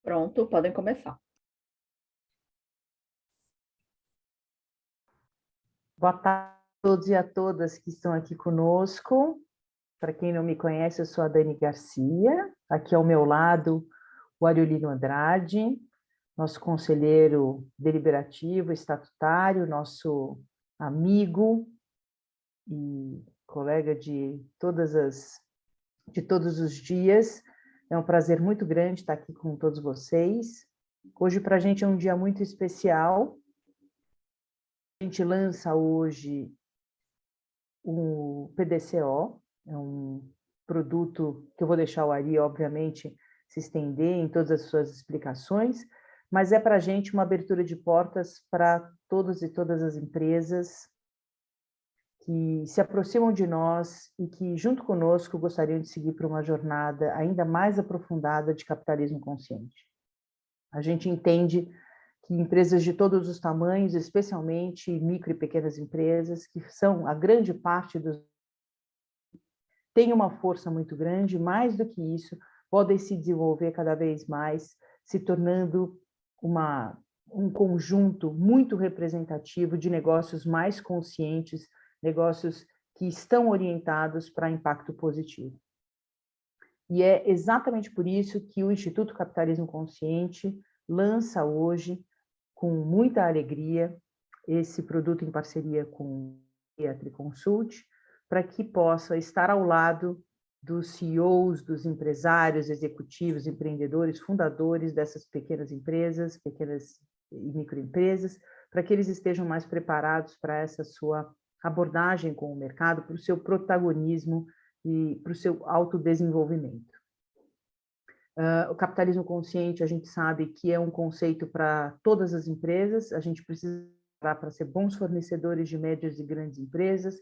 Pronto, podem começar. Boa tarde a todos e a todas que estão aqui conosco. Para quem não me conhece, eu sou a Dani Garcia. Aqui ao meu lado, o Ariolino Andrade, nosso conselheiro deliberativo, estatutário, nosso amigo e colega de todos os dias. É um prazer muito grande estar aqui com todos vocês. Hoje, para a gente, é um dia muito especial. A gente lança hoje o PDCO, é um produto que eu vou deixar o Ari, obviamente, se estender em todas as suas explicações, mas é para a gente uma abertura de portas para todos e todas as empresas que se aproximam de nós e que, junto conosco, gostariam de seguir para uma jornada ainda mais aprofundada de capitalismo consciente. A gente entende que empresas de todos os tamanhos, especialmente micro e pequenas empresas, que são a grande parte dos têm uma força muito grande, mais do que isso, podem se desenvolver cada vez mais, se tornando um conjunto muito representativo de negócios mais conscientes, negócios que estão orientados para impacto positivo. E é exatamente por isso que o Instituto Capitalismo Consciente lança hoje, com muita alegria, esse produto em parceria com a Triconsult, para que possa estar ao lado dos CEOs, dos empresários, executivos, empreendedores, fundadores dessas pequenas empresas, pequenas e microempresas, para que eles estejam mais preparados para essa sua abordagem com o mercado, para o seu protagonismo e para o seu autodesenvolvimento. O capitalismo consciente, a gente sabe que é um conceito para todas as empresas, a gente precisa para ser bons fornecedores de médias e grandes empresas,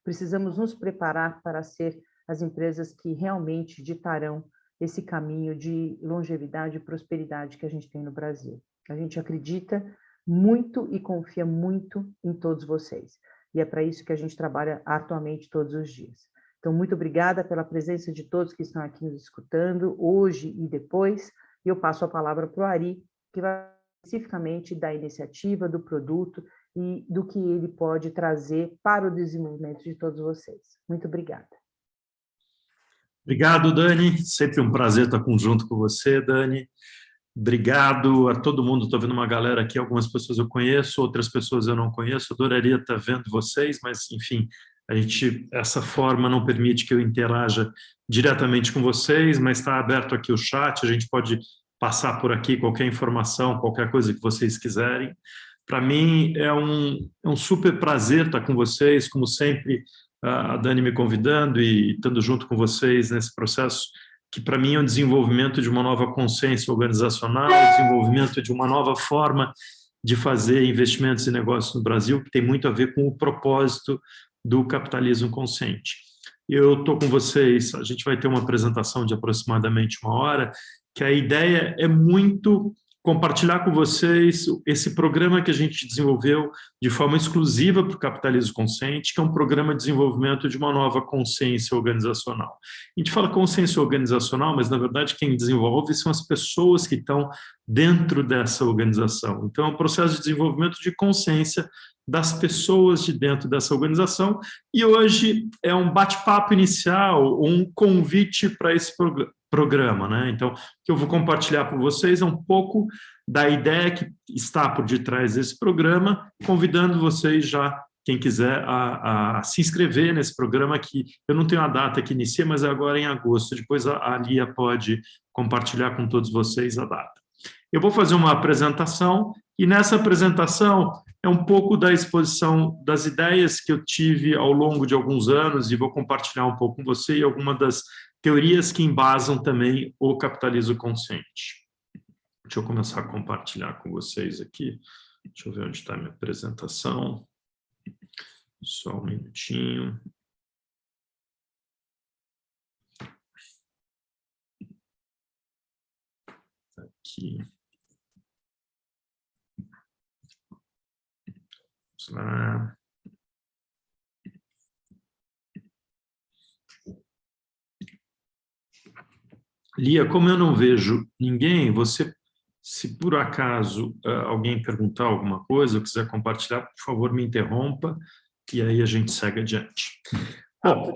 precisamos nos preparar para ser as empresas que realmente ditarão esse caminho de longevidade e prosperidade que a gente tem no Brasil. A gente acredita muito e confia muito em todos vocês, e é para isso que a gente trabalha arduamente todos os dias. Então, muito obrigada pela presença de todos que estão aqui nos escutando, hoje e depois, e eu passo a palavra para o Ari, que vai especificamente da iniciativa, do produto e do que ele pode trazer para o desenvolvimento de todos vocês. Muito obrigada. Obrigado, Dani. Sempre um prazer estar junto com você, Dani. Obrigado a todo mundo. Estou vendo uma galera aqui, algumas pessoas eu conheço, outras pessoas eu não conheço. Adoraria estar vendo vocês, mas, enfim, essa forma não permite que eu interaja diretamente com vocês, mas está aberto aqui o chat, a gente pode passar por aqui qualquer informação, qualquer coisa que vocês quiserem. Para mim é um super prazer estar com vocês, como sempre, a Dani me convidando e estando junto com vocês nesse processo que para mim é o desenvolvimento de uma nova consciência organizacional, o desenvolvimento de uma nova forma de fazer investimentos e negócios no Brasil, que tem muito a ver com o propósito do capitalismo consciente. Eu estou com vocês, a gente vai ter uma apresentação de aproximadamente 1 hora, que a ideia é muito compartilhar com vocês esse programa que a gente desenvolveu de forma exclusiva para o capitalismo consciente, que é um programa de desenvolvimento de uma nova consciência organizacional. A gente fala consciência organizacional, mas, na verdade, quem desenvolve são as pessoas que estão dentro dessa organização. Então, é um processo de desenvolvimento de consciência das pessoas de dentro dessa organização, e hoje é um bate-papo inicial, um convite para esse programa, né? Então, o que eu vou compartilhar com vocês é um pouco da ideia que está por detrás desse programa, convidando vocês já, quem quiser, a se inscrever nesse programa, que eu não tenho a data que inicia, mas é agora em agosto. Depois a Lia pode compartilhar com todos vocês a data. Eu vou fazer uma apresentação, e nessa apresentação é um pouco da exposição das ideias que eu tive ao longo de alguns anos, e vou compartilhar um pouco com você e algumas das teorias que embasam também o capitalismo consciente. Deixa eu começar a compartilhar com vocês aqui. Deixa eu ver onde está a minha apresentação. Só um minutinho. Aqui. Vamos lá. Lia, como eu não vejo ninguém, você Se por acaso alguém perguntar alguma coisa ou quiser compartilhar, por favor, me interrompa, e aí a gente segue adiante. Bom,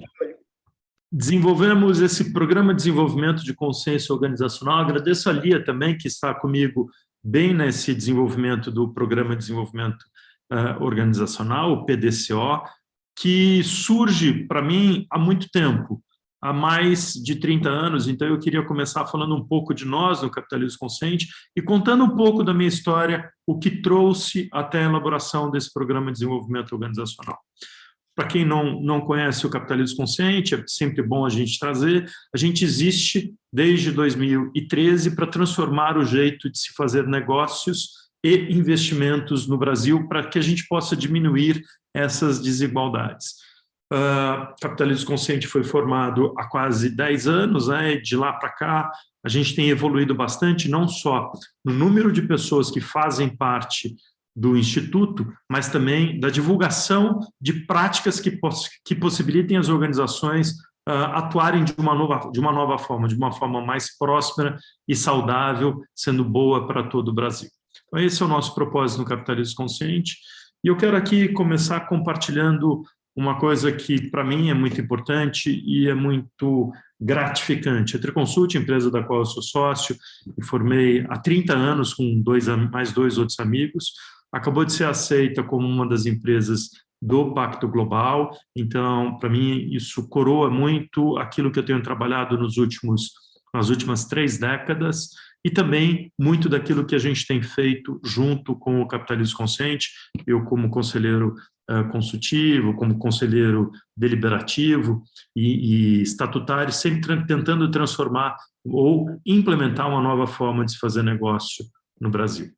desenvolvemos esse programa de desenvolvimento de consciência organizacional. Agradeço a Lia também, que está comigo bem nesse desenvolvimento do programa de desenvolvimento organizacional, o PDCO, que surge para mim há muito tempo, há mais de 30 anos. Então eu queria começar falando um pouco de nós no Capitalismo Consciente e contando um pouco da minha história, o que trouxe até a elaboração desse programa de desenvolvimento organizacional. Para quem não conhece o Capitalismo Consciente, é sempre bom a gente trazer. A gente existe desde 2013 para transformar o jeito de se fazer negócios e investimentos no Brasil para que a gente possa diminuir essas desigualdades. Capitalismo Consciente foi formado há quase 10 anos, né? De lá para cá a gente tem evoluído bastante, não só no número de pessoas que fazem parte do Instituto, mas também da divulgação de práticas que possibilitem as organizações atuarem de uma nova forma, de uma forma mais próspera e saudável, sendo boa para todo o Brasil. Então, esse é o nosso propósito no Capitalismo Consciente. E eu quero aqui começar compartilhando uma coisa que, para mim, é muito importante e é muito gratificante. A Triconsult, empresa da qual eu sou sócio, e formei há 30 anos com mais dois outros amigos, acabou de ser aceita como uma das empresas do Pacto Global. Então, para mim, isso coroa muito aquilo que eu tenho trabalhado nas últimas 3 décadas e também muito daquilo que a gente tem feito junto com o Capitalismo Consciente. Eu, como conselheiro consultivo, como conselheiro deliberativo e estatutário, sempre tentando transformar ou implementar uma nova forma de se fazer negócio no Brasil.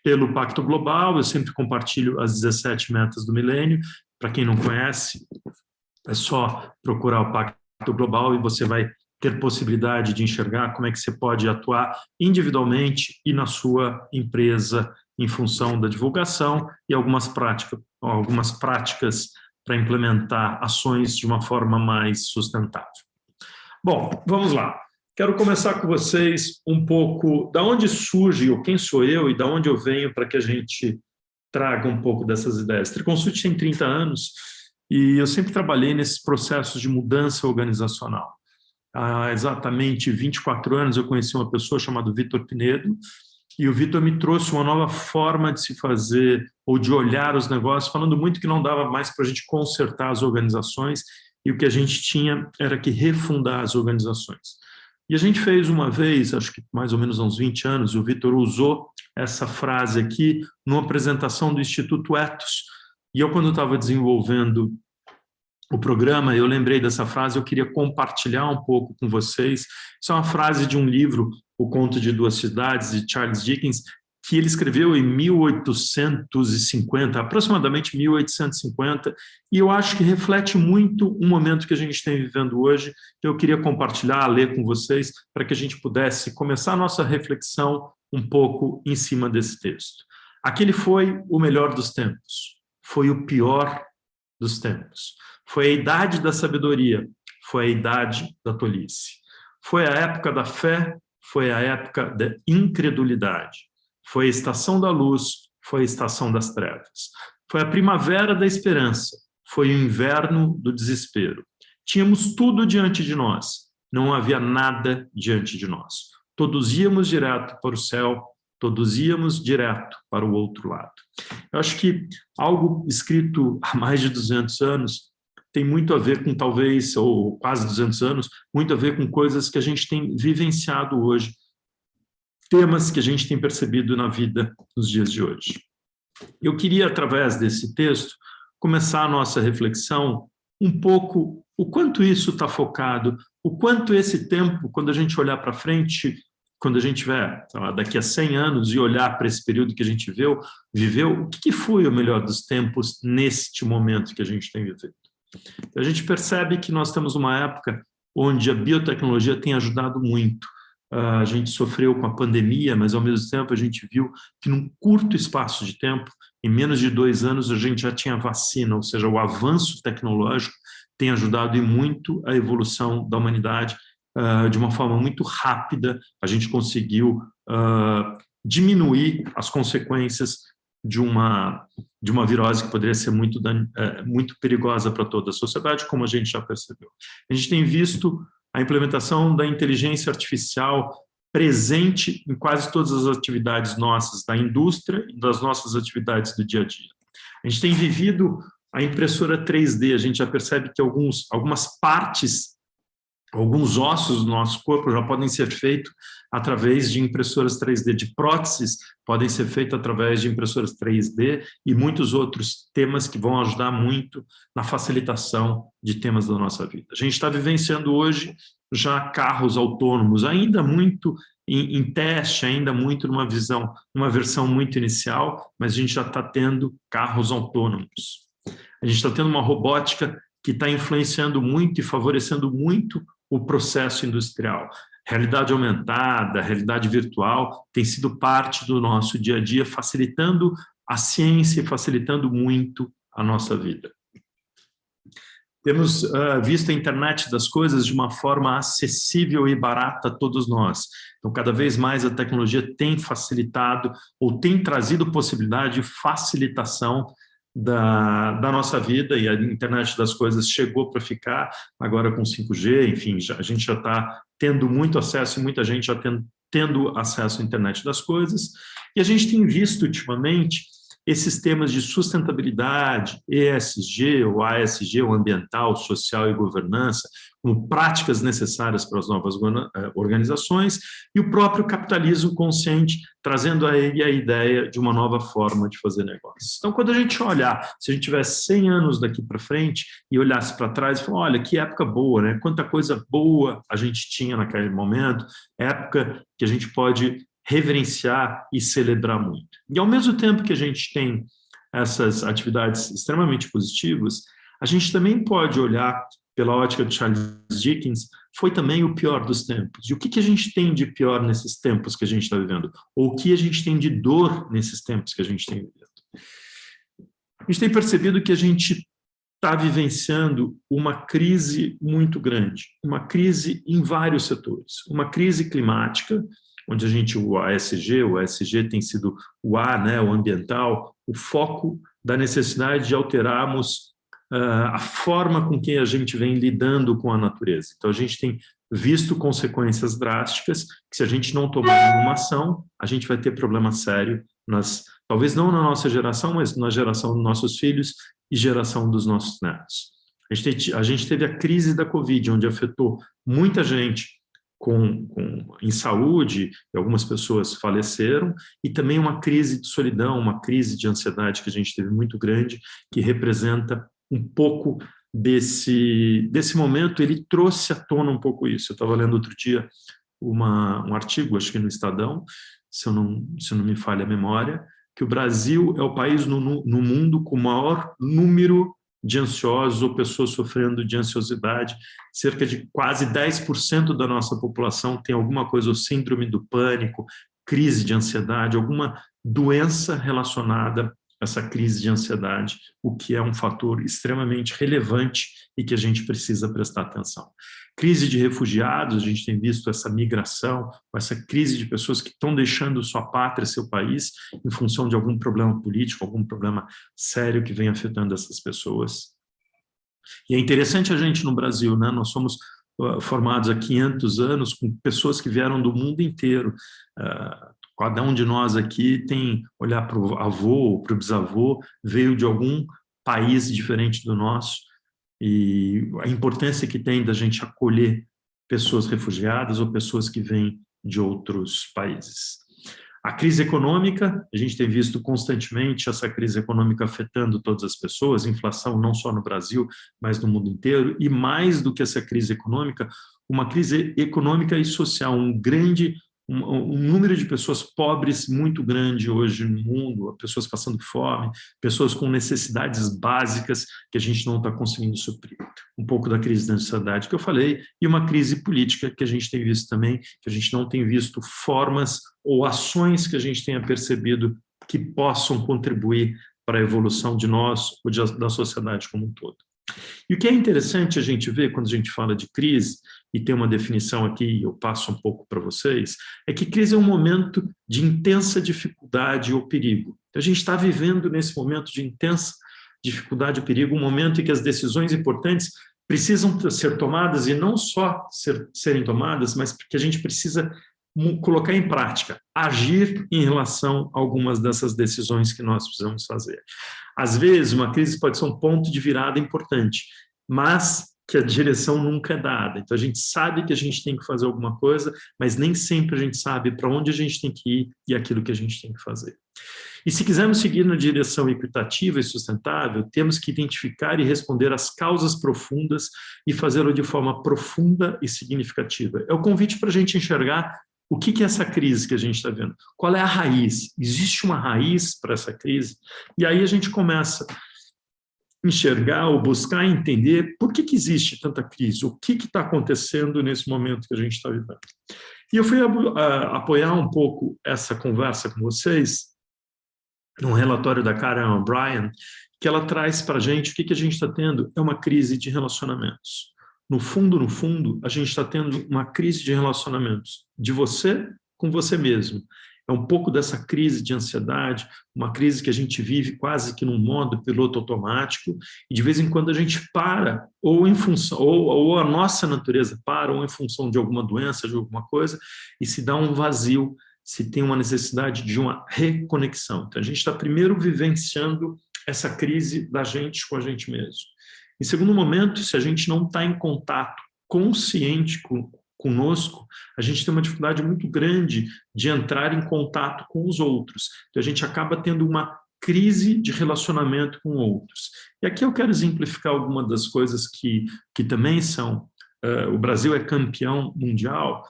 Pelo Pacto Global, eu sempre compartilho as 17 metas do milênio. Para quem não conhece, é só procurar o Pacto Global e você vai ter possibilidade de enxergar como é que você pode atuar individualmente e na sua empresa em função da divulgação e algumas práticas para implementar ações de uma forma mais sustentável. Bom, vamos lá. Quero começar com vocês um pouco da onde surge, ou quem sou eu e da onde eu venho, para que a gente traga um pouco dessas ideias. A Triconsult tem 30 anos e eu sempre trabalhei nesses processos de mudança organizacional. Há exatamente 24 anos eu conheci uma pessoa chamada Vitor Pinedo, e o Vitor me trouxe uma nova forma de se fazer ou de olhar os negócios, falando muito que não dava mais para a gente consertar as organizações e o que a gente tinha era que refundar as organizações. E a gente fez uma vez, acho que mais ou menos há uns 20 anos, o Vitor usou essa frase aqui numa apresentação do Instituto Ethos. E eu, quando estava desenvolvendo o programa, eu lembrei dessa frase, eu queria compartilhar um pouco com vocês. Isso é uma frase de um livro, O Conto de Duas Cidades, de Charles Dickens, que ele escreveu em 1850, aproximadamente 1850, e eu acho que reflete muito um momento que a gente tem vivendo hoje, que eu queria compartilhar, ler com vocês, para que a gente pudesse começar a nossa reflexão um pouco em cima desse texto. Aquele foi o melhor dos tempos, foi o pior dos tempos. Foi a idade da sabedoria, foi a idade da tolice. Foi a época da fé, foi a época da incredulidade. Foi a estação da luz, foi a estação das trevas. Foi a primavera da esperança, foi o inverno do desespero. Tínhamos tudo diante de nós, não havia nada diante de nós. Todos íamos direto para o céu, todos íamos direto para o outro lado. Eu acho que algo escrito há mais de 200 anos tem muito a ver com, talvez, ou quase 200 anos, muito a ver com coisas que a gente tem vivenciado hoje, temas que a gente tem percebido na vida nos dias de hoje. Eu queria, através desse texto, começar a nossa reflexão um pouco o quanto isso está focado, o quanto esse tempo, quando a gente olhar para frente, quando a gente tiver daqui a 100 anos e olhar para esse período que a gente viveu, o que foi o melhor dos tempos neste momento que a gente tem vivido? A gente percebe que nós temos uma época onde a biotecnologia tem ajudado muito. A gente sofreu com a pandemia, mas ao mesmo tempo a gente viu que num curto espaço de tempo, em menos de 2 anos, a gente já tinha vacina, ou seja, o avanço tecnológico tem ajudado e muito a evolução da humanidade de uma forma muito rápida. A gente conseguiu diminuir as consequências de uma virose que poderia ser muito perigosa para toda a sociedade, como a gente já percebeu. A gente tem visto a implementação da inteligência artificial presente em quase todas as atividades nossas, da indústria e das nossas atividades do dia a dia. A gente tem vivido a impressora 3D, a gente já percebe que algumas partes, alguns ossos do nosso corpo já podem ser feitos através de impressoras 3D, de próteses podem ser feitas através de impressoras 3D e muitos outros temas que vão ajudar muito na facilitação de temas da nossa vida. A gente está vivenciando hoje já carros autônomos, ainda muito em teste, ainda muito numa versão muito inicial, mas a gente já está tendo carros autônomos. A gente está tendo uma robótica que está influenciando muito e favorecendo muito o processo industrial. Realidade aumentada, realidade virtual tem sido parte do nosso dia a dia, facilitando a ciência e facilitando muito a nossa vida. Temos visto a internet das coisas de uma forma acessível e barata a todos nós. Então, cada vez mais a tecnologia tem facilitado ou tem trazido possibilidade de facilitação da nossa vida, e a internet das coisas chegou para ficar, agora com 5G, enfim, a gente já está tendo muito acesso e muita gente já tendo acesso à internet das coisas, e a gente tem visto ultimamente esses temas de sustentabilidade, ESG ou ASG, o ambiental, social e governança, como práticas necessárias para as novas organizações, e o próprio capitalismo consciente, trazendo a ele a ideia de uma nova forma de fazer negócios. Então, quando a gente olhar, se a gente tivesse 100 anos daqui para frente e olhasse para trás e falar, olha, que época boa, né? Quanta coisa boa a gente tinha naquele momento, época que a gente pode reverenciar e celebrar muito. E ao mesmo tempo que a gente tem essas atividades extremamente positivas, a gente também pode olhar pela ótica de Charles Dickens, foi também o pior dos tempos. E o que a gente tem de pior nesses tempos que a gente está vivendo? Ou o que a gente tem de dor nesses tempos que a gente tem vivido? A gente tem percebido que a gente está vivenciando uma crise muito grande, uma crise em vários setores, uma crise climática, onde o ASG tem sido o A, né, o ambiental, o foco da necessidade de alterarmos a forma com que a gente vem lidando com a natureza. Então, a gente tem visto consequências drásticas, que se a gente não tomar nenhuma ação, a gente vai ter problema sério, talvez não na nossa geração, mas na geração dos nossos filhos e geração dos nossos netos. A gente teve a crise da Covid, onde afetou muita gente em saúde, e algumas pessoas faleceram, e também uma crise de solidão, uma crise de ansiedade que a gente teve muito grande, que representa um pouco desse momento. Ele trouxe à tona um pouco isso. Eu estava lendo outro dia um artigo, acho que no Estadão, se não me falha a memória, que o Brasil é o país no mundo com o maior número de ansiosos ou pessoas sofrendo de ansiosidade. Cerca de quase 10% da nossa população tem alguma coisa, ou síndrome do pânico, crise de ansiedade, alguma doença relacionada a essa crise de ansiedade, o que é um fator extremamente relevante e que a gente precisa prestar atenção. Crise de refugiados, a gente tem visto essa migração, essa crise de pessoas que estão deixando sua pátria, seu país, em função de algum problema político, algum problema sério que vem afetando essas pessoas. E é interessante a gente no Brasil, né? Nós somos formados há 500 anos com pessoas que vieram do mundo inteiro. Cada um de nós aqui tem, olhar para o avô ou para o bisavô, veio de algum país diferente do nosso, e a importância que tem da gente acolher pessoas refugiadas ou pessoas que vêm de outros países. A crise econômica, a gente tem visto constantemente essa crise econômica afetando todas as pessoas, inflação não só no Brasil, mas no mundo inteiro, e mais do que essa crise econômica, uma crise econômica e social, um número de pessoas pobres muito grande hoje no mundo, pessoas passando fome, pessoas com necessidades básicas que a gente não está conseguindo suprir. Um pouco da crise da ansiedade que eu falei, e uma crise política que a gente tem visto também, que a gente não tem visto formas ou ações que a gente tenha percebido que possam contribuir para a evolução de nós ou da sociedade como um todo. E o que é interessante a gente ver quando a gente fala de crise, e tem uma definição aqui, eu passo um pouco para vocês, é que crise é um momento de intensa dificuldade ou perigo. Então, a gente está vivendo nesse momento de intensa dificuldade ou perigo, um momento em que as decisões importantes precisam ser tomadas, e não só serem tomadas, mas que a gente precisa colocar em prática, agir em relação a algumas dessas decisões que nós precisamos fazer. Às vezes, uma crise pode ser um ponto de virada importante, mas que a direção nunca é dada. Então, a gente sabe que a gente tem que fazer alguma coisa, mas nem sempre a gente sabe para onde a gente tem que ir e aquilo que a gente tem que fazer. E se quisermos seguir na direção equitativa e sustentável, temos que identificar e responder às causas profundas e fazê-lo de forma profunda e significativa. É o convite para a gente enxergar o que é essa crise que a gente está vendo? Qual é a raiz? Existe uma raiz para essa crise? E aí a gente começa a enxergar ou buscar entender por que existe tanta crise, o que está acontecendo nesse momento que a gente está vivendo. E eu fui apoiar um pouco essa conversa com vocês num relatório da Karen O'Brien, que ela traz para a gente o que a gente está tendo é uma crise de relacionamentos. No fundo, a gente está tendo uma crise de relacionamentos de você com você mesmo. É um pouco dessa crise de ansiedade, uma crise que a gente vive quase que num modo piloto automático, e de vez em quando a gente para, ou em função, ou a nossa natureza para, ou em função de alguma doença, de alguma coisa, e se dá um vazio, se tem uma necessidade de uma reconexão. Então, a gente está primeiro vivenciando essa crise da gente com a gente mesmo. Em segundo momento, se a gente não está em contato consciente conosco, a gente tem uma dificuldade muito grande de entrar em contato com os outros. Então, a gente acaba tendo uma crise de relacionamento com outros. E aqui eu quero exemplificar algumas das coisas que também são... o Brasil é campeão mundial.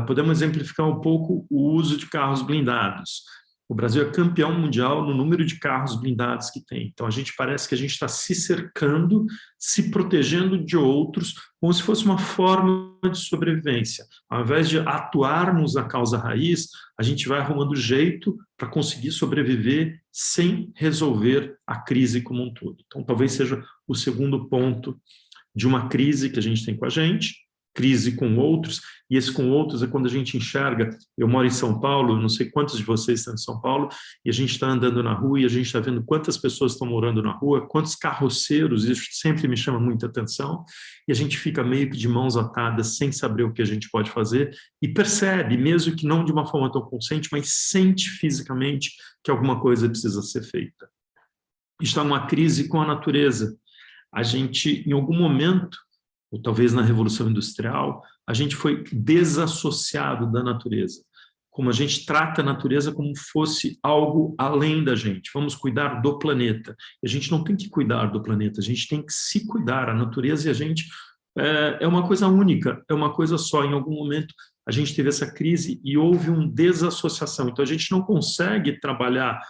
Podemos exemplificar um pouco o uso de carros blindados. O Brasil é campeão mundial no número de carros blindados que tem. Então, a gente parece que a gente está se cercando, se protegendo de outros, como se fosse uma forma de sobrevivência. Ao invés de atuarmos na causa raiz, a gente vai arrumando jeito para conseguir sobreviver sem resolver a crise como um todo. Então, talvez seja o segundo ponto de uma crise que a gente tem com a gente, crise com outros, e esse com outros é quando a gente enxerga, eu moro em São Paulo, não sei quantos de vocês estão em São Paulo, e a gente está andando na rua e a gente está vendo quantas pessoas estão morando na rua, quantos carroceiros, isso sempre me chama muita atenção, e a gente fica meio que de mãos atadas, sem saber o que a gente pode fazer, e percebe, mesmo que não de uma forma tão consciente, mas sente fisicamente que alguma coisa precisa ser feita. Está numa crise com a natureza. A gente, em algum momento, ou talvez na Revolução Industrial, a gente foi desassociado da natureza. Como a gente trata a natureza como fosse algo além da gente. Vamos cuidar do planeta. E a gente não tem que cuidar do planeta, a gente tem que se cuidar. A natureza e a gente é uma coisa única, é uma coisa só. Em algum momento a gente teve essa crise e houve uma desassociação. Então a gente não consegue trabalhar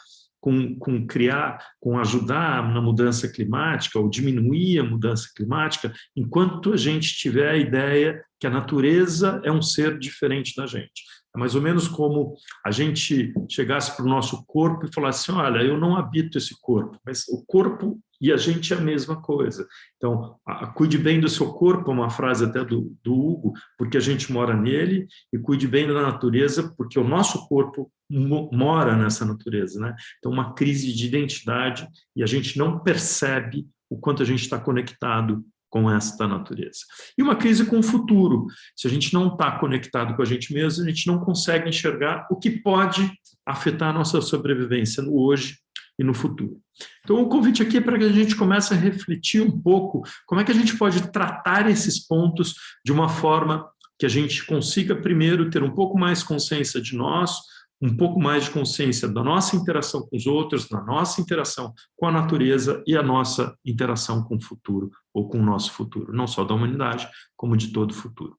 com ajudar na mudança climática ou diminuir a mudança climática, enquanto a gente tiver a ideia que a natureza é um ser diferente da gente. É mais ou menos como a gente chegasse para o nosso corpo e falasse assim, olha, eu não habito esse corpo, mas o corpo e a gente é a mesma coisa. Então, cuide bem do seu corpo, é uma frase até do Hugo, porque a gente mora nele, e cuide bem da natureza, porque o nosso corpo mora nessa natureza, né? Então, uma crise de identidade, e a gente não percebe o quanto a gente está conectado com esta natureza. E uma crise com o futuro. Se a gente não está conectado com a gente mesmo, a gente não consegue enxergar o que pode afetar a nossa sobrevivência no hoje e no futuro. Então, o convite aqui é para que a gente comece a refletir um pouco como é que a gente pode tratar esses pontos de uma forma que a gente consiga, primeiro, ter um pouco mais consciência de nós, um pouco mais de consciência da nossa interação com os outros, da nossa interação com a natureza e a nossa interação com o futuro, ou com o nosso futuro, não só da humanidade, como de todo o futuro.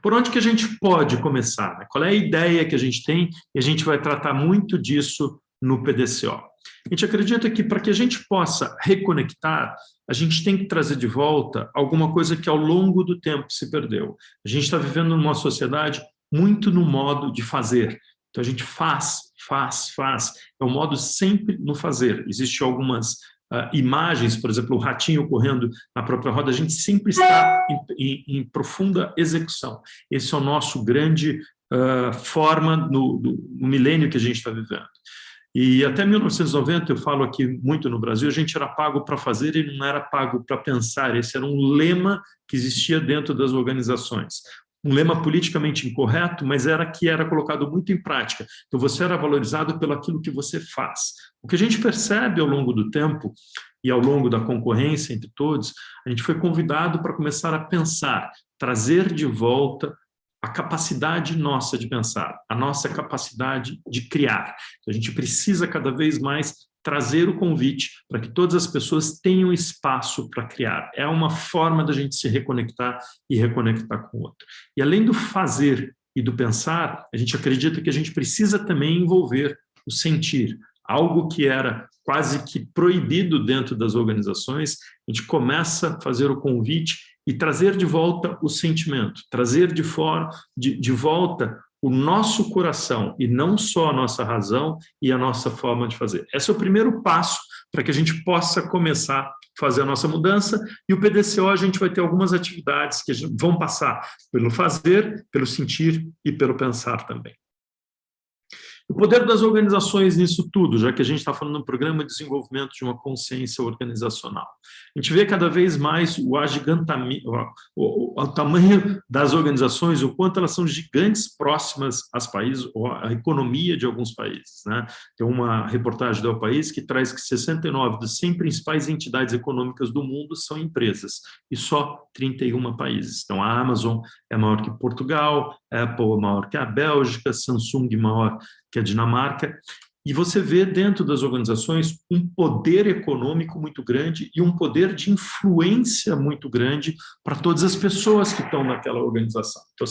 Por onde que a gente pode começar? Qual é a ideia que a gente tem? E a gente vai tratar muito disso no PDCO. A gente acredita que para que a gente possa reconectar, a gente tem que trazer de volta alguma coisa que ao longo do tempo se perdeu. A gente está vivendo numa sociedade muito no modo de fazer. Então a gente faz. É um modo sempre no fazer. Existem algumas imagens, por exemplo, o ratinho correndo na própria roda, a gente sempre está em profunda execução. Esse é o nosso grande forma no milênio que a gente está vivendo. E até 1990, eu falo aqui muito no Brasil, a gente era pago para fazer e não era pago para pensar. Esse era um lema que existia dentro das organizações. Um lema politicamente incorreto, mas que era colocado muito em prática. Então, você era valorizado pelo aquilo que você faz. O que a gente percebe ao longo do tempo e ao longo da concorrência entre todos, a gente foi convidado para começar a pensar, trazer de volta a capacidade nossa de pensar, a nossa capacidade de criar. Então, a gente precisa cada vez mais trazer o convite para que todas as pessoas tenham espaço para criar. É uma forma da gente se reconectar e reconectar com o outro. E além do fazer e do pensar, a gente acredita que a gente precisa também envolver o sentir, algo que era quase que proibido dentro das organizações. A gente começa a fazer o convite e trazer de volta o sentimento, trazer de volta o nosso coração e não só a nossa razão e a nossa forma de fazer. Esse é o primeiro passo para que a gente possa começar a fazer a nossa mudança, e o PDCO a gente vai ter algumas atividades que vão passar pelo fazer, pelo sentir e pelo pensar também. O poder das organizações nisso tudo, já que a gente está falando no programa de desenvolvimento de uma consciência organizacional. A gente vê cada vez mais o agigantamento, o tamanho das organizações, o quanto elas são gigantes próximas aos países, ou à economia de alguns países, né? Tem uma reportagem do El País que traz que 69 das 100 principais entidades econômicas do mundo são empresas, e só 31 países. Então, a Amazon é maior que Portugal, a Apple é maior que a Bélgica, Samsung maior que a Dinamarca, e você vê dentro das organizações um poder econômico muito grande e um poder de influência muito grande para todas as pessoas que estão naquela organização. Então,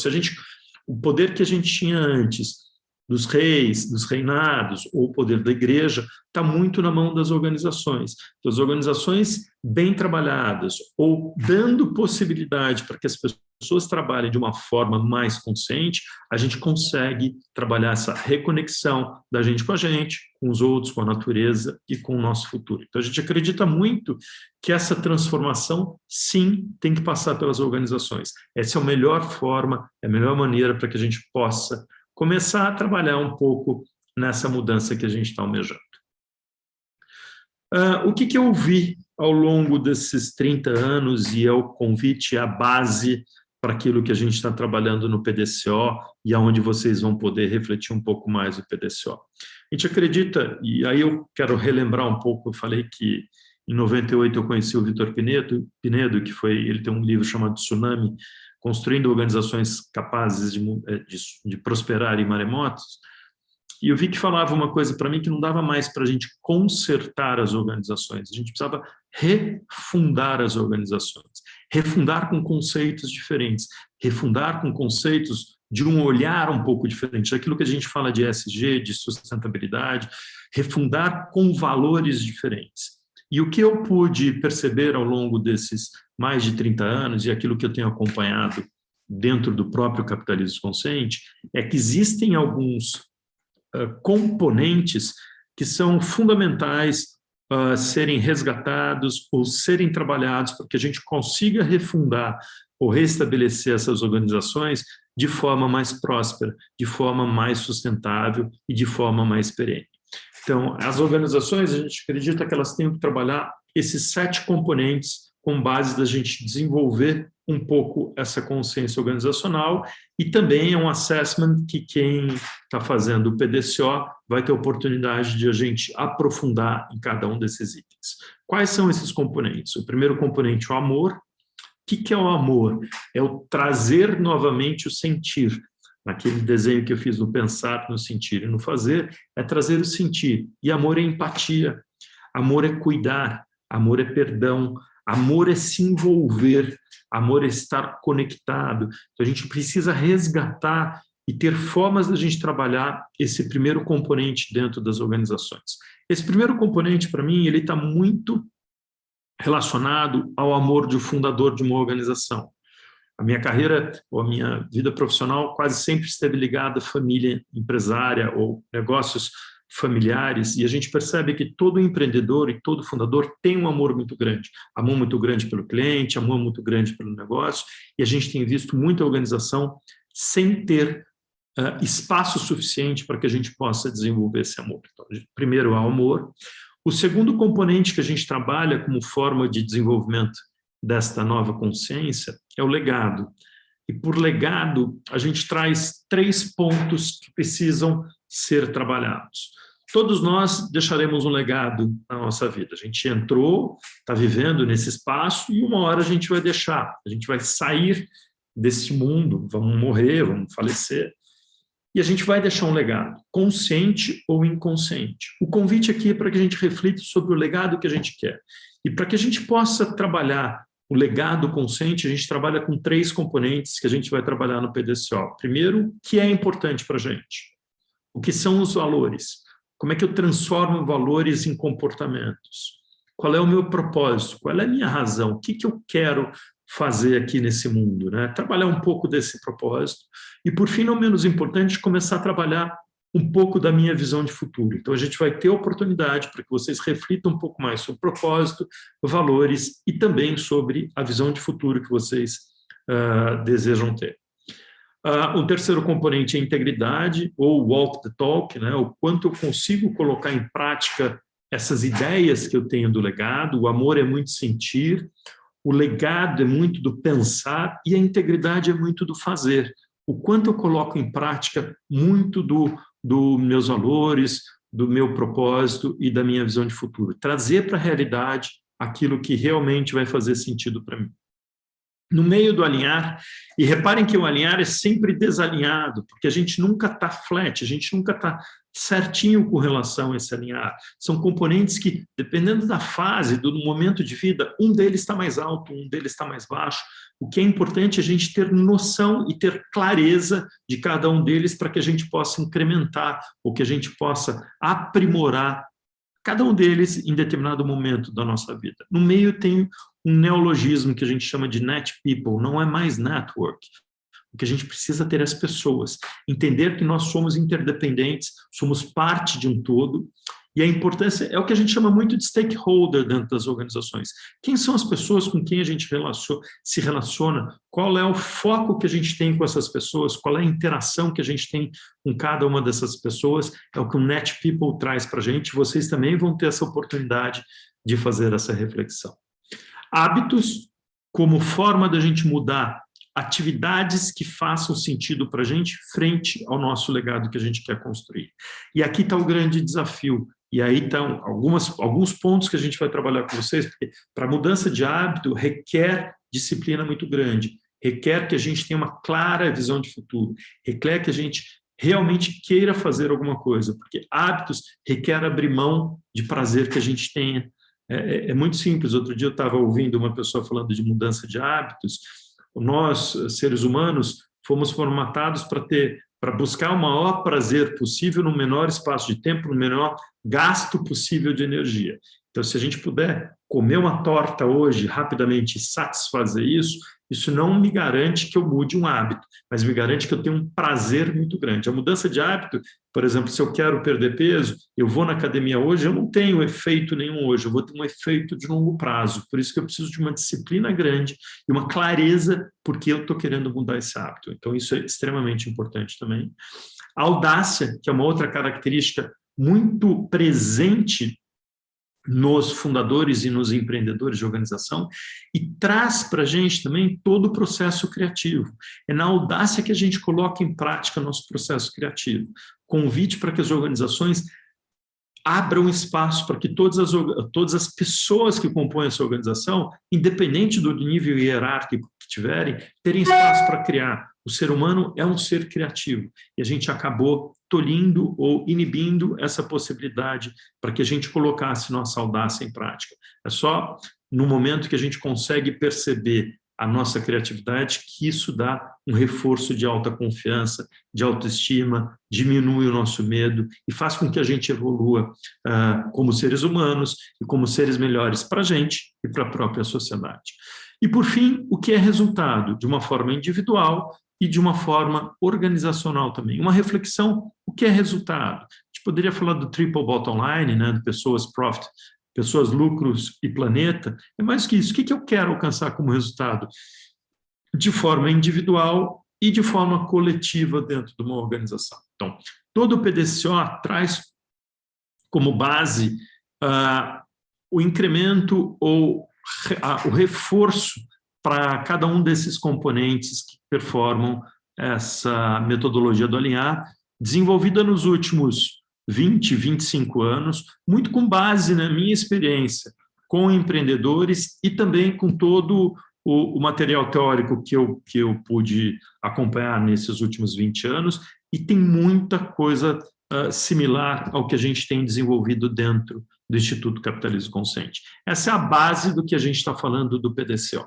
o poder que a gente tinha antes dos reis, dos reinados, ou o poder da igreja, está muito na mão das organizações. Então, as organizações bem trabalhadas, ou dando possibilidade para que as pessoas trabalhem de uma forma mais consciente, a gente consegue trabalhar essa reconexão da gente, com os outros, com a natureza e com o nosso futuro. Então, a gente acredita muito que essa transformação, sim, tem que passar pelas organizações. Essa é a melhor forma, é a melhor maneira para que a gente possa começar a trabalhar um pouco nessa mudança que a gente está almejando. O que eu vi ao longo desses 30 anos, e é o convite, a base para aquilo que a gente está trabalhando no PDCO e aonde vocês vão poder refletir um pouco mais o PDCO. A gente acredita, e aí eu quero relembrar um pouco, eu falei que em 98 eu conheci o Vitor Pinedo, que ele tem um livro chamado Tsunami, Construindo Organizações Capazes de Prosperar em Maremotos, e eu vi que falava uma coisa para mim que não dava mais para a gente consertar as organizações, a gente precisava refundar as organizações, refundar com conceitos diferentes, refundar com conceitos de um olhar um pouco diferente, daquilo que a gente fala de ESG, de sustentabilidade, refundar com valores diferentes. E o que eu pude perceber ao longo desses mais de 30 anos, e aquilo que eu tenho acompanhado dentro do próprio capitalismo consciente, é que existem alguns componentes que são fundamentais serem resgatados ou serem trabalhados para que a gente consiga refundar ou restabelecer essas organizações de forma mais próspera, de forma mais sustentável e de forma mais perene. Então, as organizações, a gente acredita que elas têm que trabalhar esses 7 componentes com base da gente desenvolver um pouco essa consciência organizacional, e também é um assessment que quem está fazendo o PDCO vai ter a oportunidade de a gente aprofundar em cada um desses itens. Quais são esses componentes? O primeiro componente é o amor. O que é o amor? É o trazer novamente o sentir. Naquele desenho que eu fiz no pensar, no sentir e no fazer, é trazer o sentir. E amor é empatia, amor é cuidar, amor é perdão, amor é se envolver, amor é estar conectado. Então, a gente precisa resgatar e ter formas da gente trabalhar esse primeiro componente dentro das organizações. Esse primeiro componente, para mim, ele está muito relacionado ao amor de um fundador de uma organização. A minha carreira, ou a minha vida profissional, quase sempre esteve ligada à família empresária ou negócios familiares, e a gente percebe que todo empreendedor e todo fundador tem um amor muito grande pelo cliente, amor muito grande pelo negócio, e a gente tem visto muita organização sem ter espaço suficiente para que a gente possa desenvolver esse amor. Então, primeiro, o amor. O segundo componente que a gente trabalha como forma de desenvolvimento desta nova consciência é o legado. E por legado, a gente traz 3 pontos que precisam ser trabalhados. Todos nós deixaremos um legado na nossa vida. A gente entrou, está vivendo nesse espaço e uma hora a gente vai deixar. A gente vai sair desse mundo, vamos morrer, vamos falecer. E a gente vai deixar um legado, consciente ou inconsciente. O convite aqui é para que a gente reflita sobre o legado que a gente quer. E para que a gente possa trabalhar o legado consciente, a gente trabalha com 3 componentes que a gente vai trabalhar no PDCO. Primeiro, o que é importante para a gente? O que são os valores? Como é que eu transformo valores em comportamentos? Qual é o meu propósito? Qual é a minha razão? O que eu quero fazer aqui nesse mundo, né? Trabalhar um pouco desse propósito. E, por fim, não menos importante, começar a trabalhar um pouco da minha visão de futuro. Então, a gente vai ter oportunidade para que vocês reflitam um pouco mais sobre o propósito, valores e também sobre a visão de futuro que vocês desejam ter. O terceiro componente é a integridade, ou walk the talk, né? O quanto eu consigo colocar em prática essas ideias que eu tenho do legado. O amor é muito sentir, o legado é muito do pensar e a integridade é muito do fazer. O quanto eu coloco em prática muito dos meus valores, do meu propósito e da minha visão de futuro. Trazer para a realidade aquilo que realmente vai fazer sentido para mim. No meio do alinhar, e reparem que o alinhar é sempre desalinhado, porque a gente nunca está flat, a gente nunca está certinho com relação a esse alinhar. São componentes que, dependendo da fase, do momento de vida, um deles está mais alto, um deles está mais baixo. O que é importante é a gente ter noção e ter clareza de cada um deles para que a gente possa incrementar, ou que a gente possa aprimorar cada um deles em determinado momento da nossa vida. No meio tem um neologismo que a gente chama de net people, não é mais network. O que a gente precisa ter é as pessoas, entender que nós somos interdependentes, somos parte de um todo, e a importância é o que a gente chama muito de stakeholder dentro das organizações. Quem são as pessoas com quem a gente se relaciona? Qual é o foco que a gente tem com essas pessoas? Qual é a interação que a gente tem com cada uma dessas pessoas? É o que o Net People traz para a gente. Vocês também vão ter essa oportunidade de fazer essa reflexão. Hábitos como forma da gente mudar atividades que façam sentido para a gente frente ao nosso legado que a gente quer construir. E aqui está o grande desafio. E aí estão alguns pontos que a gente vai trabalhar com vocês, porque para mudança de hábito requer disciplina muito grande, requer que a gente tenha uma clara visão de futuro, requer que a gente realmente queira fazer alguma coisa, porque hábitos requer abrir mão de prazer que a gente tenha. É muito simples. Outro dia eu estava ouvindo uma pessoa falando de mudança de hábitos. Nós, seres humanos, fomos formatados para buscar o maior prazer possível no menor espaço de tempo, no menor gasto possível de energia. Então, se a gente puder comer uma torta hoje rapidamente e satisfazer isso, isso não me garante que eu mude um hábito, mas me garante que eu tenho um prazer muito grande. A mudança de hábito, por exemplo, se eu quero perder peso, eu vou na academia hoje, eu não tenho efeito nenhum hoje, eu vou ter um efeito de longo prazo. Por isso que eu preciso de uma disciplina grande e uma clareza porque eu estou querendo mudar esse hábito. Então, isso é extremamente importante também. A audácia, que é uma outra característica muito presente nos fundadores e nos empreendedores de organização, e traz para a gente também todo o processo criativo. É na audácia que a gente coloca em prática nosso processo criativo. Convite para que as organizações abram espaço para que todas as pessoas que compõem essa organização, independente do nível hierárquico que tiverem, terem espaço para criar. O ser humano é um ser criativo e a gente acabou tolhindo ou inibindo essa possibilidade para que a gente colocasse nossa audácia em prática. É só no momento que a gente consegue perceber a nossa criatividade que isso dá um reforço de alta confiança, de autoestima, diminui o nosso medo e faz com que a gente evolua como seres humanos e como seres melhores para a gente e para a própria sociedade. E, por fim, o que é resultado? De uma forma individual e de uma forma organizacional também. Uma reflexão, o que é resultado? A gente poderia falar do triple bottom line, né, de pessoas, profit, pessoas, lucros e planeta. É mais que isso. O que eu quero alcançar como resultado? De forma individual e de forma coletiva dentro de uma organização. Então, todo o PDCA traz como base o incremento ou o reforço para cada um desses componentes que performam essa metodologia do alinhar, desenvolvida nos últimos 20, 25 anos, muito com base na minha experiência com empreendedores e também com todo o material teórico que eu pude acompanhar nesses últimos 20 anos, e tem muita coisa similar ao que a gente tem desenvolvido dentro do Instituto Capitalismo Consciente. Essa é a base do que a gente está falando do PDCO.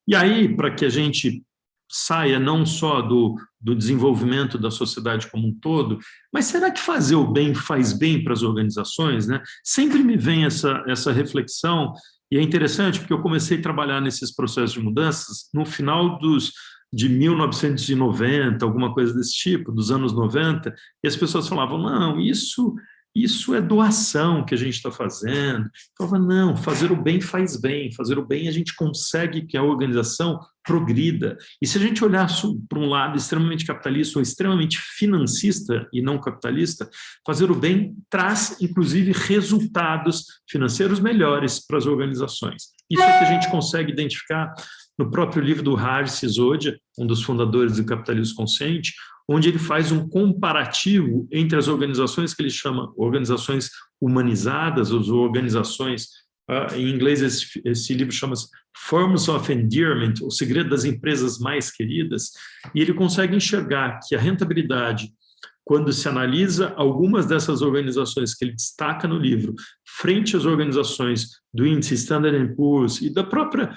E aí, para que a gente saia não só do desenvolvimento da sociedade como um todo, mas será que fazer o bem faz bem para as organizações, né? Sempre me vem essa reflexão, e é interessante porque eu comecei a trabalhar nesses processos de mudanças no final de 1990, alguma coisa desse tipo, dos anos 90, e as pessoas falavam, não, isso é doação que a gente está fazendo. Eu falava, não, fazer o bem faz bem, fazer o bem a gente consegue que a organização progrida. E se a gente olhar para um lado extremamente capitalista ou extremamente financista e não capitalista, fazer o bem traz, inclusive, resultados financeiros melhores para as organizações. Isso é que a gente consegue identificar no próprio livro do Raj Sisodia, um dos fundadores do Capitalismo Consciente, onde ele faz um comparativo entre as organizações que ele chama organizações humanizadas, ou organizações, em inglês esse livro chama-se Forms of Endearment, o segredo das empresas mais queridas, e ele consegue enxergar que a rentabilidade, quando se analisa algumas dessas organizações que ele destaca no livro, frente às organizações do índice Standard & Poor's e da própria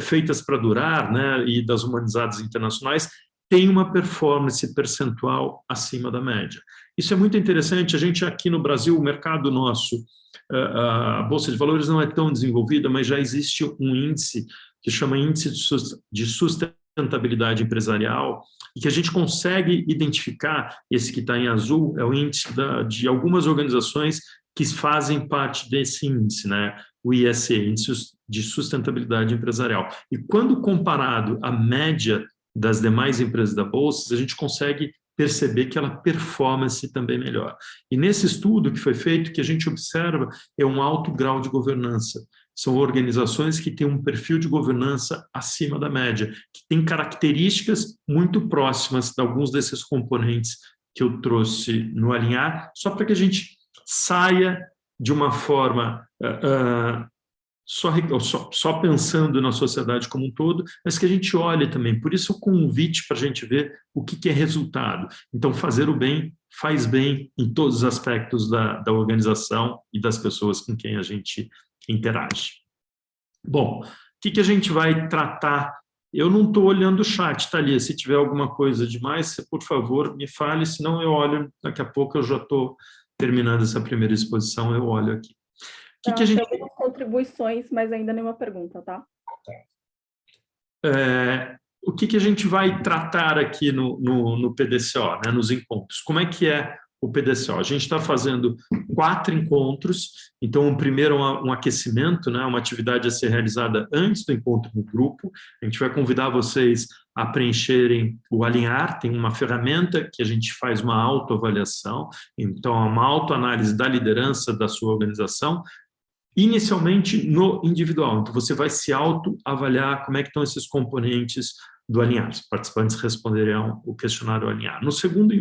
Feitas para Durar, né, e das humanizadas internacionais, tem uma performance percentual acima da média. Isso é muito interessante. A gente aqui no Brasil, o mercado nosso, a Bolsa de Valores não é tão desenvolvida, mas já existe um índice que chama Índice de Sustentabilidade Empresarial, e que a gente consegue identificar, esse que está em azul, é o índice de algumas organizações que fazem parte desse índice, né? O ISE, Índice de Sustentabilidade Empresarial. E quando comparado à média das demais empresas da Bolsa, a gente consegue perceber que ela performance também melhor. E nesse estudo que foi feito, o que a gente observa é um alto grau de governança. São organizações que têm um perfil de governança acima da média, que têm características muito próximas de alguns desses componentes que eu trouxe no alinhar, só para que a gente saia de uma forma só pensando na sociedade como um todo, mas que a gente olhe também. Por isso o convite para a gente ver o que é resultado. Então, fazer o bem faz bem em todos os aspectos da organização e das pessoas com quem a gente interage. Bom, o que a gente vai tratar? Eu não estou olhando o chat, Thalia. Se tiver alguma coisa demais, você, por favor, me fale, senão eu olho, daqui a pouco eu já estou terminando essa primeira exposição, eu olho aqui. Que a gente... Tem algumas contribuições, mas ainda nenhuma pergunta, tá? O que a gente vai tratar aqui no PDCO, né, nos encontros? Como é que é o PDCO? A gente está fazendo 4 encontros, então o primeiro é um aquecimento, né, uma atividade a ser realizada antes do encontro no grupo. A gente vai convidar vocês a preencherem o alinhar, tem uma ferramenta que a gente faz uma autoavaliação, então é uma autoanálise da liderança da sua organização, inicialmente no individual. Então, você vai se autoavaliar como é que estão esses componentes do alinhar. Os participantes responderão o questionário alinhar. No segundo,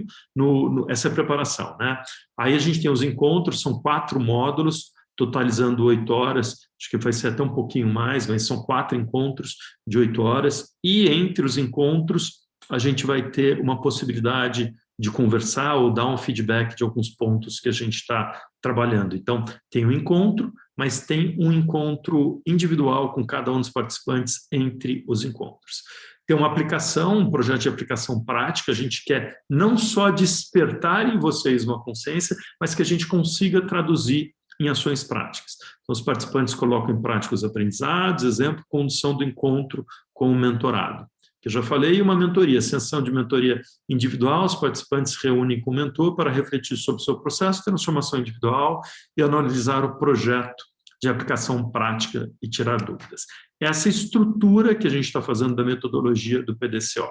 essa é a preparação, né? Aí a gente tem os encontros, são 4 módulos, totalizando 8 horas, acho que vai ser até um pouquinho mais, mas são 4 encontros de 8 horas, e entre os encontros a gente vai ter uma possibilidade de conversar ou dar um feedback de alguns pontos que a gente está trabalhando. Então, tem um encontro, mas tem um encontro individual com cada um dos participantes entre os encontros. Tem uma aplicação, um projeto de aplicação prática, a gente quer não só despertar em vocês uma consciência, mas que a gente consiga traduzir em ações práticas. Então, os participantes colocam em prática os aprendizados, exemplo, condução do encontro com o mentorado. que eu já falei, e uma mentoria, sessão de mentoria individual. Os participantes se reúnem com o mentor para refletir sobre o seu processo de transformação individual e analisar o projeto de aplicação prática e tirar dúvidas. Essa estrutura que a gente está fazendo da metodologia do PDCO.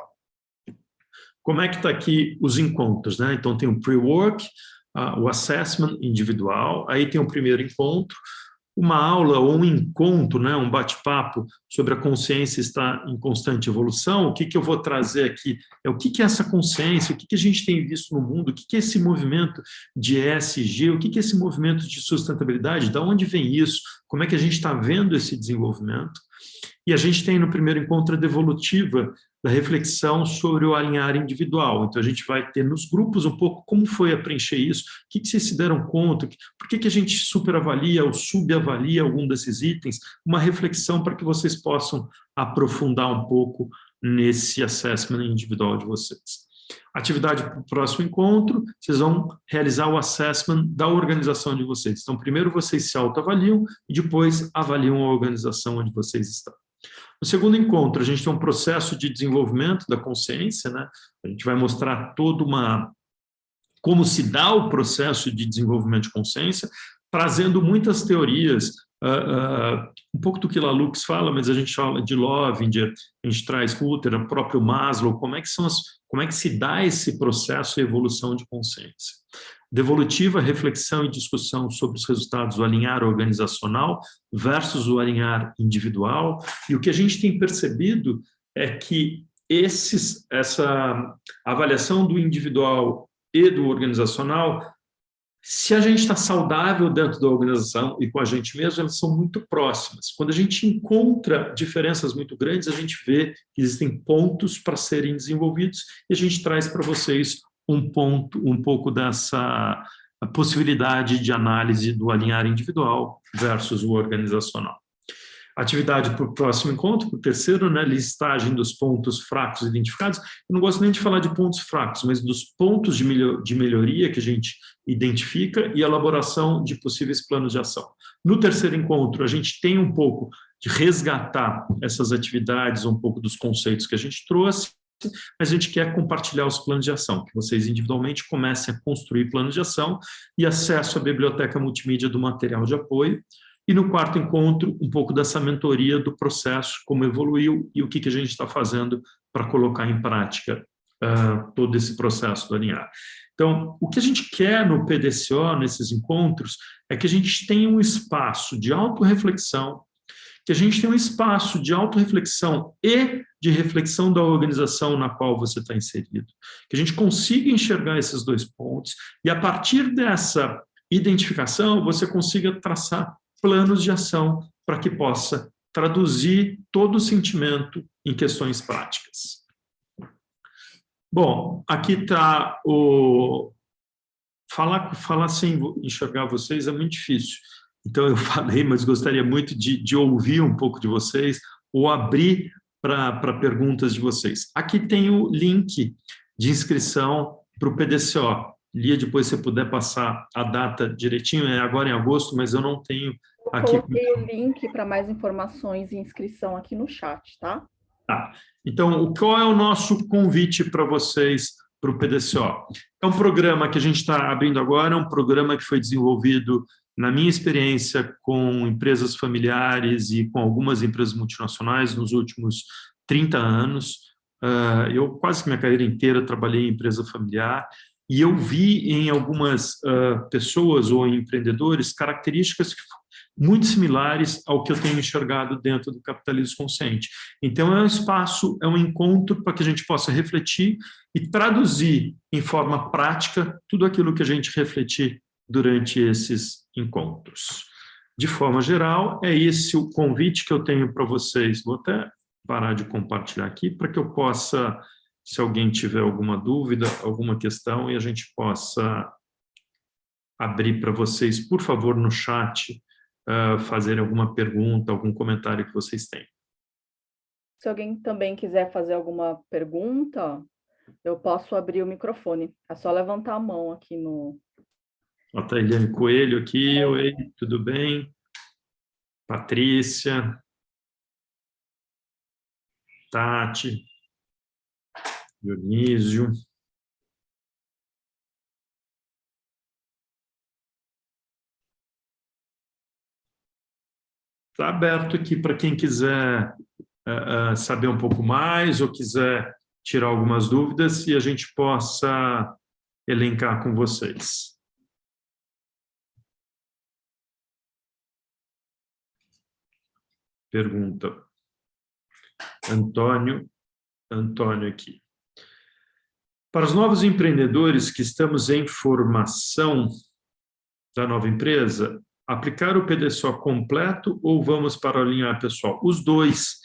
Como é que está aqui os encontros, né? Então, tem o pre-work, o assessment individual, aí tem o primeiro encontro, uma aula ou um encontro, né, um bate-papo sobre a consciência está em constante evolução. O que eu vou trazer aqui é o que é essa consciência, o que a gente tem visto no mundo, o que é esse movimento de ESG, o que é esse movimento de sustentabilidade, de onde vem isso, como é que a gente está vendo esse desenvolvimento. E a gente tem no primeiro encontro a devolutiva da reflexão sobre o alinhar individual. Então, a gente vai ter nos grupos um pouco como foi a preencher isso, o que vocês se deram conta, por que a gente superavalia ou subavalia algum desses itens, uma reflexão para que vocês possam aprofundar um pouco nesse assessment individual de vocês. Atividade para o próximo encontro, vocês vão realizar o assessment da organização de vocês. Então, primeiro vocês se autoavaliam e depois avaliam a organização onde vocês estão. No segundo encontro, a gente tem um processo de desenvolvimento da consciência, né? A gente vai mostrar como se dá o processo de desenvolvimento de consciência, trazendo muitas teorias, um pouco do que Lalux fala, mas a gente fala de Lovinger, a gente traz Ruther, o próprio Maslow, como é que se dá esse processo de evolução de consciência. Devolutiva, reflexão e discussão sobre os resultados do alinhar organizacional versus o alinhar individual. E o que a gente tem percebido é que essa avaliação do individual e do organizacional, se a gente está saudável dentro da organização e com a gente mesmo, elas são muito próximas. Quando a gente encontra diferenças muito grandes, a gente vê que existem pontos para serem desenvolvidos e a gente traz para vocês um pouco dessa possibilidade de análise do alinhar individual versus o organizacional. Atividade para o próximo encontro, para o terceiro, né, listagem dos pontos fracos identificados. Eu não gosto nem de falar de pontos fracos, mas dos pontos de melhoria que a gente identifica e elaboração de possíveis planos de ação. No terceiro encontro, a gente tem um pouco de resgatar essas atividades, um pouco dos conceitos que a gente trouxe, mas a gente quer compartilhar os planos de ação, que vocês individualmente comecem a construir planos de ação e acesso à biblioteca multimídia do material de apoio. E no quarto encontro, um pouco dessa mentoria do processo, como evoluiu e o que a gente está fazendo para colocar em prática todo esse processo do alinhar. Então, o que a gente quer no PDCO, nesses encontros, é que a gente tenha um espaço de autorreflexão, que a gente tenha um espaço de autorreflexão e de reflexão da organização na qual você está inserido. Que a gente consiga enxergar esses dois pontos e, a partir dessa identificação, você consiga traçar planos de ação para que possa traduzir todo o sentimento em questões práticas. Bom, aqui está o... Falar sem enxergar vocês é muito difícil. Então, eu falei, mas gostaria muito de ouvir um pouco de vocês ou abrir para perguntas de vocês. Aqui tem o link de inscrição para o PDCO. Lia, depois se você puder passar a data direitinho, é agora em agosto, mas eu não tenho aqui. Eu coloquei o link para mais informações e inscrição aqui no chat, tá? Tá. Então, qual é o nosso convite para vocês para o PDCO? É um programa que a gente está abrindo agora, é um programa que foi desenvolvido, na minha experiência, com empresas familiares e com algumas empresas multinacionais nos últimos 30 anos. Eu quase que minha carreira inteira trabalhei em empresa familiar e eu vi em algumas pessoas ou em empreendedores características muito similares ao que eu tenho enxergado dentro do capitalismo consciente. Então, é um espaço, é um encontro para que a gente possa refletir e traduzir em forma prática tudo aquilo que a gente refletir durante esses encontros. De forma geral, é esse o convite que eu tenho para vocês. Vou até parar de compartilhar aqui para que eu possa, se alguém tiver alguma dúvida, alguma questão, e a gente possa abrir para vocês, por favor, no chat, fazer alguma pergunta, algum comentário que vocês tenham. Se alguém também quiser fazer alguma pergunta, eu posso abrir o microfone. É só levantar a mão aqui no... Ó, tá Eliane Coelho aqui. Oi, tudo bem? Patrícia. Tati. Dionísio. Está aberto aqui para quem quiser saber um pouco mais ou quiser tirar algumas dúvidas e a gente possa elencar com vocês. Pergunta. Antônio aqui. Para os novos empreendedores que estamos em formação da nova empresa, aplicar o PDSO completo ou vamos para o alinhar pessoal? Os dois.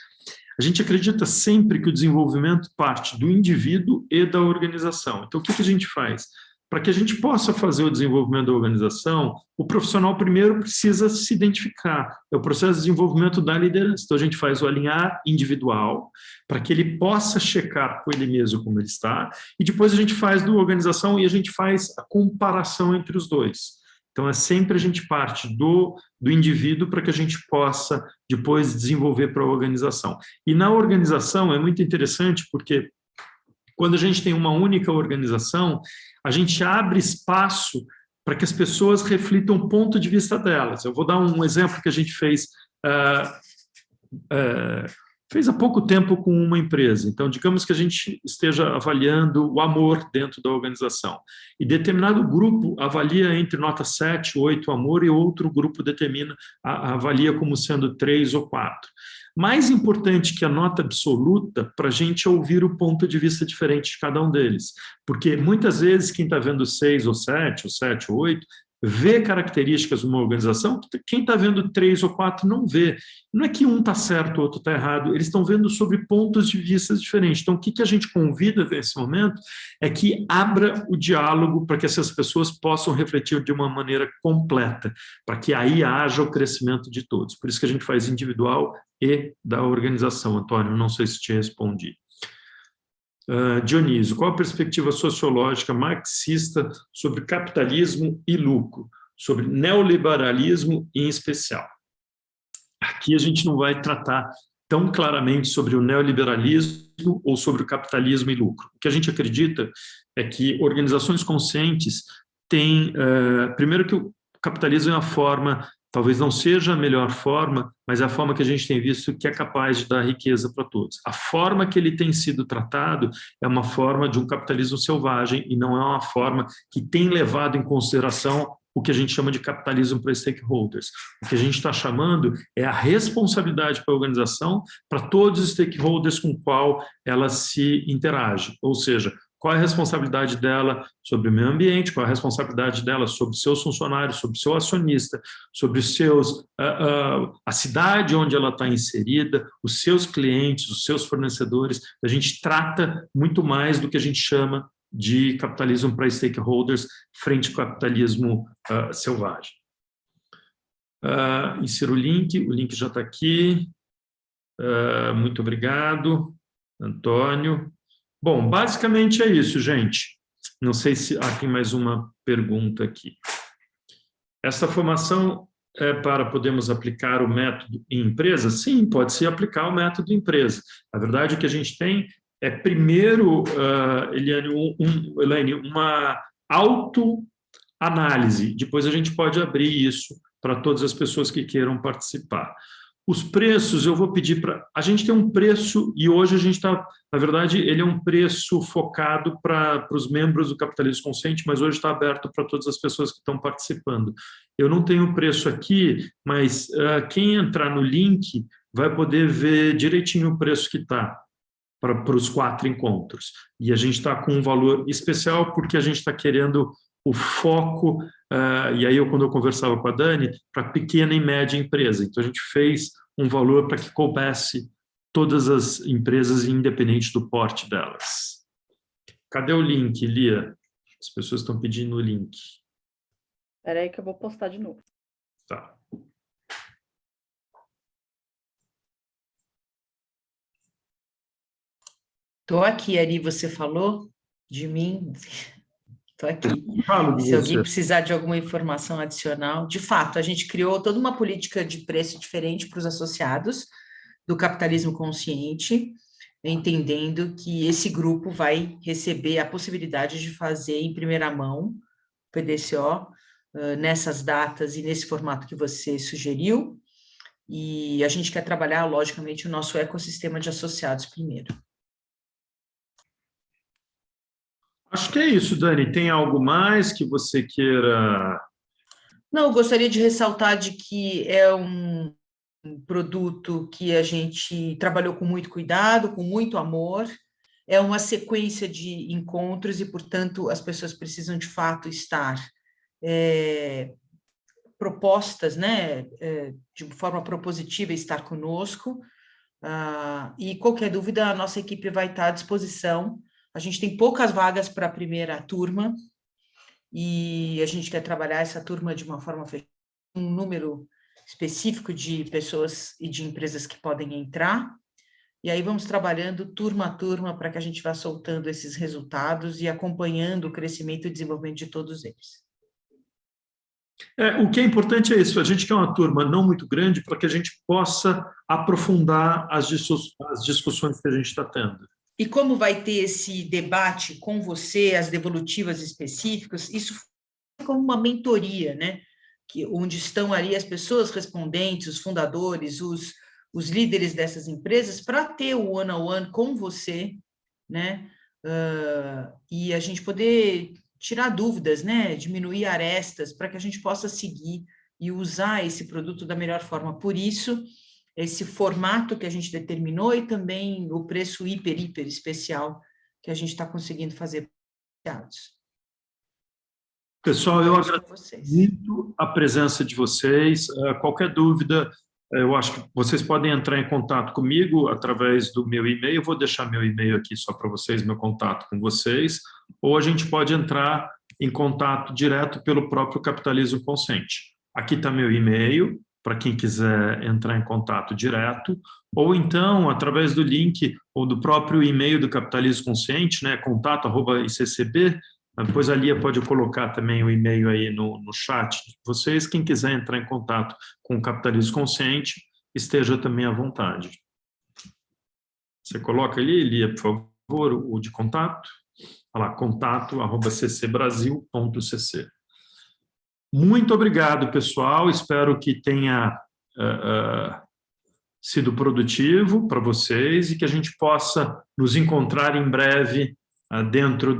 A gente acredita sempre que o desenvolvimento parte do indivíduo e da organização. Então, o que a gente faz? Para que a gente possa fazer o desenvolvimento da organização, o profissional primeiro precisa se identificar. É o processo de desenvolvimento da liderança. Então, a gente faz o alinhar individual, para que ele possa checar com ele mesmo como ele está, e depois a gente faz do organização e a gente faz a comparação entre os dois. Então, é sempre a gente parte do indivíduo para que a gente possa depois desenvolver para a organização. E na organização é muito interessante porque quando a gente tem uma única organização, a gente abre espaço para que as pessoas reflitam o ponto de vista delas. Eu vou dar um exemplo que a gente fez há pouco tempo com uma empresa. Então, digamos que a gente esteja avaliando o amor dentro da organização. E determinado grupo avalia entre nota 7, 8 amor e outro grupo avalia como sendo 3 ou 4. Mais importante que a nota absoluta para a gente é ouvir o ponto de vista diferente de cada um deles. Porque muitas vezes quem está vendo 6 ou 7, ou 7 ou 8, vê características de uma organização que quem está vendo 3 ou 4 não vê. Não é que um está certo, o outro está errado, eles estão vendo sobre pontos de vista diferentes. Então, o que a gente convida nesse momento é que abra o diálogo para que essas pessoas possam refletir de uma maneira completa, para que aí haja o crescimento de todos. Por isso que a gente faz individual e da organização. Antônio, não sei se te respondi. Dionísio, qual a perspectiva sociológica marxista sobre capitalismo e lucro, sobre neoliberalismo em especial? Aqui a gente não vai tratar tão claramente sobre o neoliberalismo ou sobre o capitalismo e lucro. O que a gente acredita é que organizações conscientes têm, primeiro que o capitalismo é uma forma, talvez não seja a melhor forma, mas é a forma que a gente tem visto que é capaz de dar riqueza para todos. A forma que ele tem sido tratado é uma forma de um capitalismo selvagem e não é uma forma que tem levado em consideração o que a gente chama de capitalismo para stakeholders. O que a gente está chamando é a responsabilidade para a organização, para todos os stakeholders com o qual ela se interage. Ou seja, qual é a responsabilidade dela sobre o meio ambiente, qual é a responsabilidade dela sobre seus funcionários, sobre seu acionista, sobre os seus, a cidade onde ela está inserida, os seus clientes, os seus fornecedores. A gente trata muito mais do que a gente chama de capitalismo para stakeholders frente ao capitalismo selvagem. Insiro o link já está aqui. Muito obrigado, Antônio. Bom, basicamente é isso, gente. Não sei se tem mais uma pergunta aqui. Essa formação é para podermos aplicar o método em empresa? Sim, pode-se aplicar o método em empresa. A verdade é que a gente tem primeiro, Elaine, uma autoanálise. Depois a gente pode abrir isso para todas as pessoas que queiram participar. Os preços, eu vou pedir para... A gente tem um preço, e hoje a gente está... Na verdade, ele é um preço focado para os membros do Capitalismo Consciente, mas hoje está aberto para todas as pessoas que estão participando. Eu não tenho preço aqui, mas quem entrar no link vai poder ver direitinho o preço que está para os 4 encontros. E a gente está com um valor especial porque a gente está querendo o foco, e aí quando eu conversava com a Dani, para pequena e média empresa. Então, a gente fez um valor para que coubesse todas as empresas, independente do porte delas. Cadê o link, Lia? As pessoas estão pedindo o link. Espera aí que eu vou postar de novo. Tá. Estou aqui, Ari, você falou de mim... Estou aqui. Se alguém precisar de alguma informação adicional, de fato, a gente criou toda uma política de preço diferente para os associados do capitalismo consciente. entendendo que esse grupo vai receber a possibilidade de fazer em primeira mão PDCO nessas datas e nesse formato que você sugeriu, e a gente quer trabalhar, logicamente, o nosso ecossistema de associados primeiro. Acho que é isso, Dani. Tem algo mais que você queira? Não, eu gostaria de ressaltar de que é um produto que a gente trabalhou com muito cuidado, com muito amor, é uma sequência de encontros e, portanto, as pessoas precisam, de fato, estar propostas, né, de forma propositiva, estar conosco, e qualquer dúvida, a nossa equipe vai estar à disposição. A gente tem poucas vagas para a primeira turma, e a gente quer trabalhar essa turma de uma forma fechada, um número específico de pessoas e de empresas que podem entrar, e aí vamos trabalhando turma a turma para que a gente vá soltando esses resultados e acompanhando o crescimento e desenvolvimento de todos eles. O que é importante é isso, a gente quer uma turma não muito grande para que a gente possa aprofundar as discussões que a gente está tendo. E como vai ter esse debate com você, as devolutivas específicas, isso é como uma mentoria, né? Onde estão ali as pessoas respondentes, os fundadores, os líderes dessas empresas, para ter o one-on-one com você, né? E a gente poder tirar dúvidas, né? Diminuir arestas, para que a gente possa seguir e usar esse produto da melhor forma. Por isso, esse formato que a gente determinou e também o preço hiper especial que a gente está conseguindo fazer. Pessoal, eu agradeço muito a presença de vocês. Qualquer dúvida, eu acho que vocês podem entrar em contato comigo através do meu e-mail. Eu vou deixar meu e-mail aqui só para vocês, meu contato com vocês. Ou a gente pode entrar em contato direto pelo próprio Capitalismo Consciente. Aqui está meu e-mail, para quem quiser entrar em contato direto, ou então, através do link ou do próprio e-mail do Capitalismo Consciente, né, contato@iccb. Depois a Lia pode colocar também o e-mail aí no chat de vocês. Quem quiser entrar em contato com o Capitalismo Consciente, esteja também à vontade. Você coloca ali, Lia, por favor, o de contato. Olha lá, contato@ccbrasil.cc. Muito obrigado, pessoal. Espero que tenha sido produtivo para vocês e que a gente possa nos encontrar em breve dentro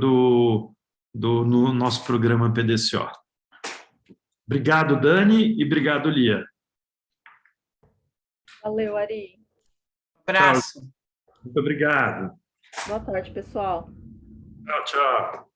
no nosso programa PDCO. Obrigado, Dani, e obrigado, Lia. Valeu, Ari. Abraço. Tchau. Muito obrigado. Boa tarde, pessoal. Tchau, tchau.